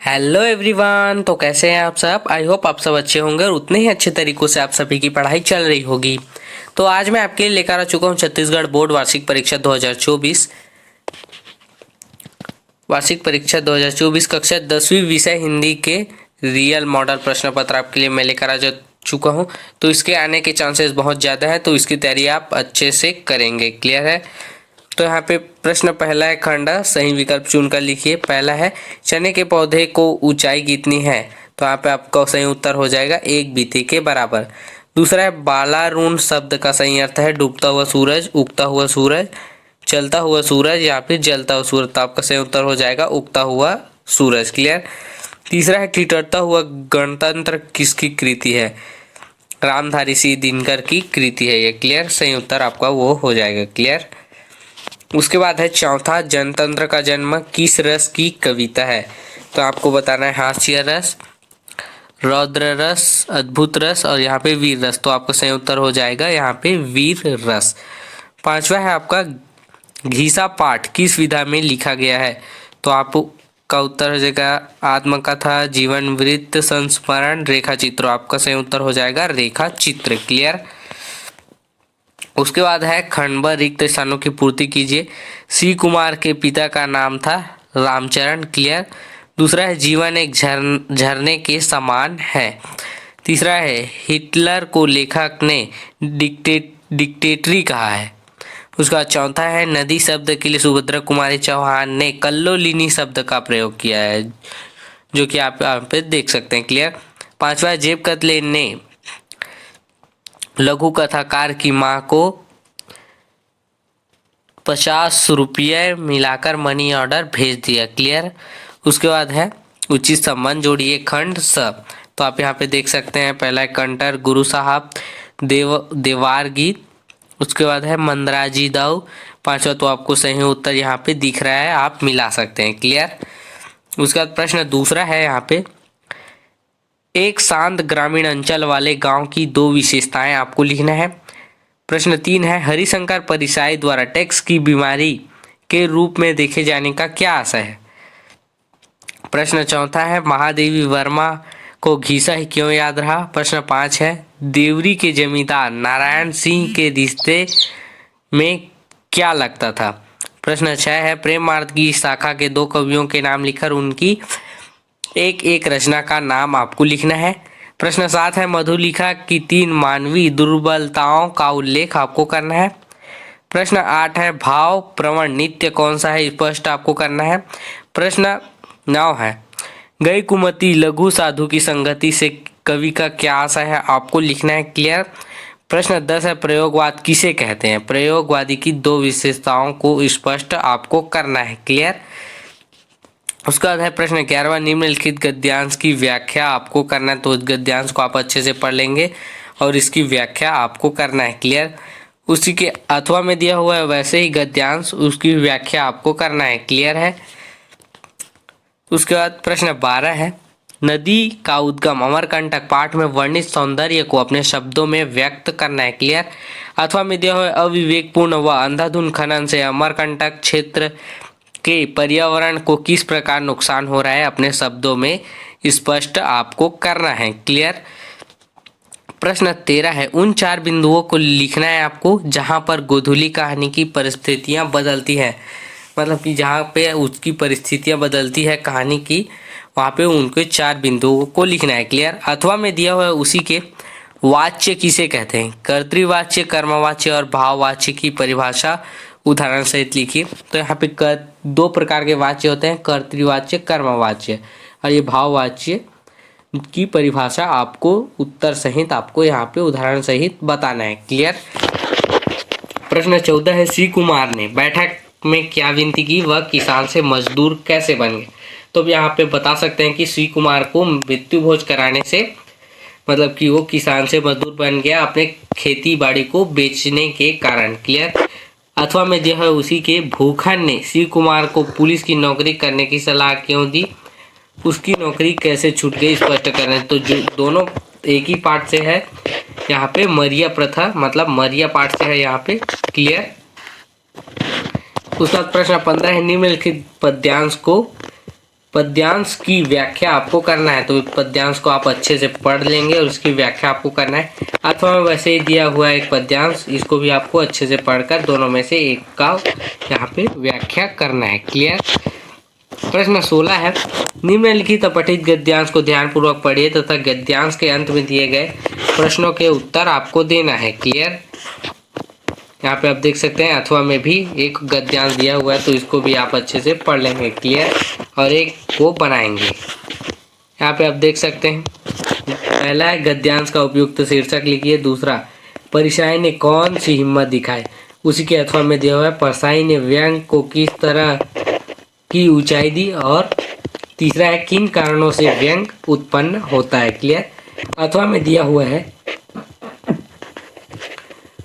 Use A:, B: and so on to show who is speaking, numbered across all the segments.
A: Hello everyone, तो कैसे हैं आप सब। आई होप आप सब अच्छे होंगे और उतने ही अच्छे तरीकों से आप सभी की पढ़ाई चल रही होगी। तो आज मैं आपके लिए लेकर आ चुका हूं छत्तीसगढ़ बोर्ड वार्षिक परीक्षा 2024 कक्षा 10वीं विषय हिंदी के रियल मॉडल प्रश्न पत्र आपके लिए मैं लेकर आ चुका हूं। तो इसके आने के चांसेस बहुत ज़्यादा है, तो इसकी तैयारी आप अच्छे से करेंगे। क्लियर है। तो यहाँ पे प्रश्न पहला है, खंडा सही विकल्प चुनकर लिखिए। पहला है, चने के पौधे को ऊंचाई कितनी है। तो यहाँ पे आपका सही उत्तर हो जाएगा 1 बीती के बराबर। दूसरा है, बालारुण शब्द का सही अर्थ है डूबता हुआ सूरज, उगता हुआ सूरज, चलता हुआ सूरज या फिर जलता हुआ सूरज। तो आपका सही उत्तर हो जाएगा उगता हुआ सूरज। क्लियर। तीसरा है, ठिठुरता हुआ गणतंत्र किसकी कृति है। रामधारी सिंह दिनकर की कृति है ये। क्लियर। सही उत्तर आपका वो हो जाएगा। क्लियर। उसके बाद है चौथा, जनतंत्र का जन्म किस रस की कविता है। तो आपको बताना है हास्य रस, रौद्र रस, अद्भुत रस और यहाँ पे वीर रस। तो आपका सही उत्तर हो जाएगा यहाँ पे वीर रस। पांचवा है आपका, घीसा पाठ किस विधा में लिखा गया है। तो आपका उत्तर हो जाएगा आत्मकथा, जीवन वृत्त, संस्मरण, रेखा चित्र। आपका सही उत्तर हो जाएगा रेखा चित्र। क्लियर। उसके बाद है, खंड ब रिक्त स्थानों की पूर्ति कीजिए। सी कुमार के पिता का नाम था रामचरण। क्लियर। दूसरा है, जीवन एक झरने के समान है। तीसरा है, हिटलर को लेखक ने डिक्टेटरी कहा है। उसका चौथा है, नदी शब्द के लिए सुभद्रा कुमारी चौहान ने कल्लोलिनी शब्द का प्रयोग किया है, जो कि आप यहाँ पे देख सकते हैं। क्लियर। पांचवा है, जेब कतले ने लघु कथाकार की मां को 50 रुपये मिलाकर मनी ऑर्डर भेज दिया। क्लियर। उसके बाद है, उचित संबंध जोड़िए खंड स। तो आप यहाँ पे देख सकते हैं, पहला है कंटर गुरु साहब, देवार गीत। उसके बाद है मंदराजी दाऊ। पांचवा तो आपको सही उत्तर यहाँ पे दिख रहा है, आप मिला सकते हैं। क्लियर। उसके बाद प्रश्न दूसरा है, यहाँ पे एक शांत ग्रामीण अंचल वाले गांव की 2 विशेषताएं आपको लिखना है। प्रश्न 3 है, हरिशंकर परिसाई द्वारा टैक्स की बीमारी के रूप में देखे जाने का क्या आशय है। प्रश्न चौथा है, महादेवी वर्मा को घीसा ही क्यों याद रहा। प्रश्न 5 है, देवरी के जमींदार नारायण सिंह के रिश्ते में क्या लगता था। प्रश्न 6 है, प्रेम मार्ग की शाखा के 2 कवियों के नाम लिखकर उनकी एक रचना का नाम आपको लिखना है। प्रश्न 7 है, मधुलिखा की 3 मानवीय दुर्बलताओं का उल्लेख आपको करना है। प्रश्न 8 है, भाव प्रवण नित्य कौन सा है, स्पष्ट आपको करना है। प्रश्न 9 है, गई कुमति लघु साधु की संगति से कवि का क्या आशय है, आपको लिखना है। क्लियर। प्रश्न 10 है, प्रयोगवाद किसे कहते हैं। प्रयोगवादी की 2 विशेषताओं को स्पष्ट आपको करना है। क्लियर। उसका है प्रश्न 11वां, निम्नलिखित गद्यांश की व्याख्या आपको करना है। तो गद्यांश को आप अच्छे से पढ़ लेंगे और इसकी व्याख्या आपको करना है। क्लियर। उसी के अथवा में दिया हुआ है वैसे ही गद्यांश, उसकी व्याख्या आपको करना है। क्लियर है। उसके बाद प्रश्न 12 है, नदी का उद्गम अमरकंटक पाठ में वर्णित सौंदर्य को अपने शब्दों में व्यक्त करना है। क्लियर। अथवा में दिया हुआ है, अविवेकपूर्ण व अंधाधुंध खनन से अमरकंटक क्षेत्र के पर्यावरण को किस प्रकार नुकसान हो रहा है, अपने शब्दों में स्पष्ट आपको करना है। क्लियर। प्रश्न 13 है, उन 4 बिंदुओं को लिखना है आपको जहां पर गोधूली कहानी की परिस्थितियां बदलती हैं। मतलब कि जहां पे उसकी परिस्थितियां बदलती है कहानी की, वहां पे उनके 4 बिंदुओं को लिखना है। क्लियर। अथवा में दिया हुआ है उसी के वाच्य किसे कहते हैं। कर्तृवाच्य, कर्मवाच्य और भाववाच्य की परिभाषा उदाहरण सहित लिखिए। तो यहाँ पे 2 प्रकार के वाच्य होते हैं, कर्तृवाच्य, कर्मवाच्य, और ये भाववाच्य की परिभाषा आपको उत्तर सहित आपको यहाँ पे उदाहरण सहित बताना है। क्लियर। प्रश्न 14 है, सी कुमार ने बैठक में क्या विनती की, वह किसान से मजदूर कैसे बन गए। तो यहाँ पे बता सकते हैं कि सी कुमार को मृत्यु भोज कराने से, मतलब कि वो किसान से मजदूर बन गया अपने खेती बाड़ी को बेचने के कारण। क्लियर। अथवा में जो है उसी के भूखन ने शिव कुमार को पुलिस की नौकरी करने की सलाह क्यों दी, उसकी नौकरी कैसे छूट गई, स्पष्ट करें। तो जो दोनों एक ही पार्ट से है, यहाँ पे मरिया प्रथा, मतलब मरिया पार्ट से है यहाँ पे। क्लियर। उसका प्रश्न 15 है, निम्नलिखित पद्यांश की व्याख्या आपको करना है। तो पद्यांश को आप अच्छे से पढ़ लेंगे और उसकी व्याख्या आपको करना है। अथवा में वैसे ही दिया हुआ एक पद्यांश, इसको भी आपको अच्छे से पढ़कर दोनों में से एक का यहाँ पे व्याख्या करना है। क्लियर। प्रश्न 16 है, निम्नलिखित पठित गद्यांश को ध्यानपूर्वक पढ़िए तथा गद्यांश के अंत में दिए गए प्रश्नों के उत्तर आपको देना है। क्लियर। यहाँ पे आप देख सकते हैं अथवा में भी एक गद्यांश दिया हुआ है, तो इसको भी आप अच्छे से पढ़ लेंगे। क्लियर। और एक को बनाएंगे। यहाँ पे आप देख सकते हैं, पहला है गद्यांश का उपयुक्त शीर्षक लिखिए। दूसरा, परिसाई ने कौन सी हिम्मत दिखाई, उसी के अथवा में दिया हुआ है परसाई ने व्यंग को किस तरह की ऊंचाई दी। और तीसरा है, किन कारणों से व्यंग उत्पन्न होता है। क्लियर। अथवा में दिया हुआ है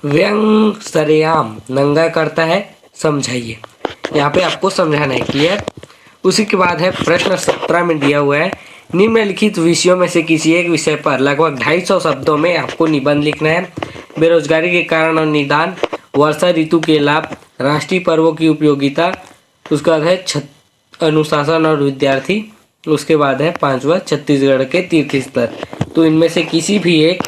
A: व्यंग सरेआम नंगा करता है, समझाइए। यहाँ पे आपको समझाना है। क्लियर। उसी के बाद है प्रश्न 17 में दिया हुआ है, निम्नलिखित विषयों में से किसी एक विषय पर लगभग 250 शब्दों में आपको निबंध लिखना है। बेरोजगारी के कारण और निदान, वर्षा ऋतु के लाभ, राष्ट्रीय पर्वों की उपयोगिता, उसके बाद है अनुशासन और विद्यार्थी, उसके बाद है 5वां छत्तीसगढ़ के तीर्थ स्थल। तो इनमें से किसी भी एक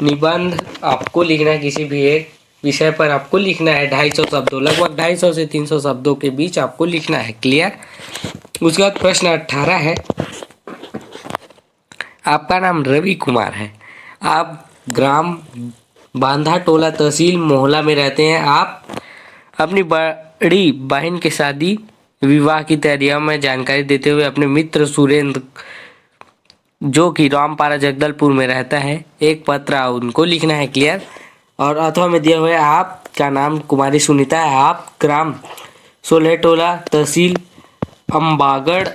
A: निबंध आपको लिखना है, किसी भी एक विषय पर आपको लिखना है 250 शब्दों, लगभग 250 से 300 शब्दों के बीच आपको लिखना है। क्लियर। उसके बाद प्रश्न 18 है, आपका नाम रवि कुमार है, आप ग्राम बांधा टोला तहसील मोहला में रहते हैं। आप अपनी बड़ी बहन के शादी विवाह की तैयारियों में जानकारी देते हुए अपने मित्र सुरेंद्र, जो कि रामपारा जगदलपुर में रहता है, एक पत्र उनको लिखना है। क्लियर। और अथवा में दिया हुआ है, आपका नाम कुमारी सुनीता है, आप ग्राम सोलहटोला तहसील अम्बागढ़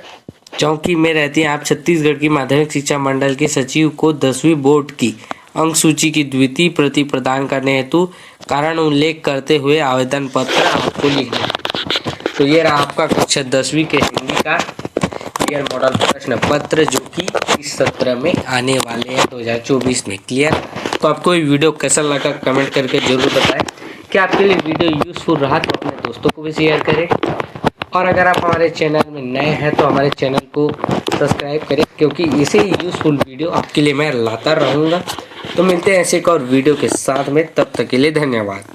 A: चौकी में रहती हैं। आप छत्तीसगढ़ की माध्यमिक शिक्षा मंडल के सचिव को 10वीं बोर्ड की अंक सूची की द्वितीय प्रति प्रदान करने हेतु कारण उल्लेख करते हुए आवेदन पत्र आपको लिखना है। तो ये रहा आपका कक्षा 10वीं के हिंदी का क्लियर मॉडल प्रश्न पत्र, जो कि इस सत्र में आने वाले हैं 2024 में। क्लियर। तो आपको ये वीडियो कैसा लगा कमेंट करके जरूर बताएं। क्या आपके लिए वीडियो यूजफुल रहा तो अपने दोस्तों को भी शेयर करें। और अगर आप हमारे चैनल में नए हैं तो हमारे चैनल को सब्सक्राइब करें, क्योंकि इसे यूजफुल वीडियो आपके लिए मैं लाता रहूँगा। तो मिलते हैं ऐसे एक और वीडियो के साथ में, तब तक के लिए धन्यवाद।